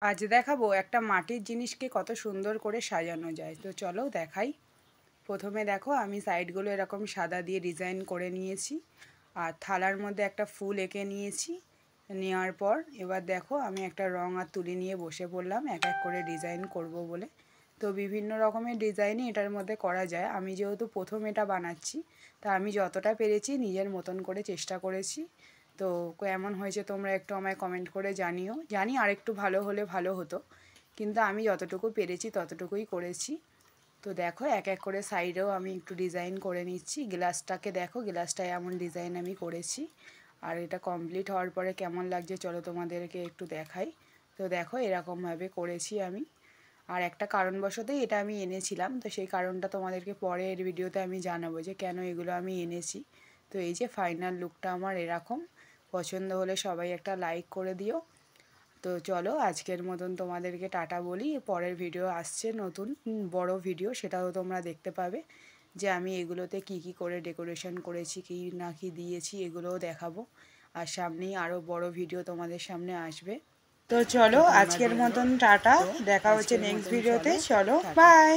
আজ দেখাবো একটা মাটির জিনিসকে কত সুন্দর করে সাজানো যায়। তো চলো দেখাই। প্রথমে দেখো আমি সাইডগুলো এরকম সাদা দিয়ে ডিজাইন করে নিয়েছি, আর থালার মধ্যে একটা ফুল এঁকে নিয়েছি। নেওয়ার পর এবার দেখো আমি একটা রং আর তুলি নিয়ে বসে পড়লাম এক এক করে ডিজাইন করব বলে। তো বিভিন্ন রকমের ডিজাইনই এটার মধ্যে করা যায়। আমি যেহেতু প্রথম এটা বানাচ্ছি, তা আমি যতটা পেরেছি নিজের মতন করে চেষ্টা করেছি। তো কেমন হয়েছে তোমরা একটু আমায় কমেন্ট করে জানিও। জানি আর একটু ভালো হলে ভালো হতো, কিন্তু আমি যতটুকু পেরেছি ততটুকুই করেছি। তো দেখো এক এক করে সাইডেও আমি একটু ডিজাইন করে নিচ্ছি। গ্লাসটাকে দেখো, গ্লাসটায় এমন ডিজাইন আমি করেছি। আর এটা কমপ্লিট হওয়ার পরে কেমন লাগছে চলো তোমাদেরকে একটু দেখাই। তো দেখো এরকমভাবে করেছি আমি। আর একটা কারণবশতই এটা আমি এনেছিলাম, তো সেই কারণটা তোমাদেরকে পরের ভিডিওতে আমি জানাবো যে কেন এগুলো আমি এনেছি। তো এই যে ফাইনাল লুকটা আমার এরকম। পছন্দ হলে সবাই একটা লাইক করে দিও। তো চলো আজকের মতন তোমাদেরকে টাটা বলি। পরের ভিডিও আসছে নতুন বড় ভিডিও, সেটাও তোমরা দেখতে পাবে যে আমি এগুলোতে কি কি করে ডেকোরেশন করেছি, কি না কি দিয়েছি, এগুলোও দেখাবো। আর সামনেই আরও বড় ভিডিও তোমাদের সামনে আসবে। তো চলো আজকের মতন টাটা, দেখা হচ্ছে নেক্সট ভিডিওতে। চলো বাই।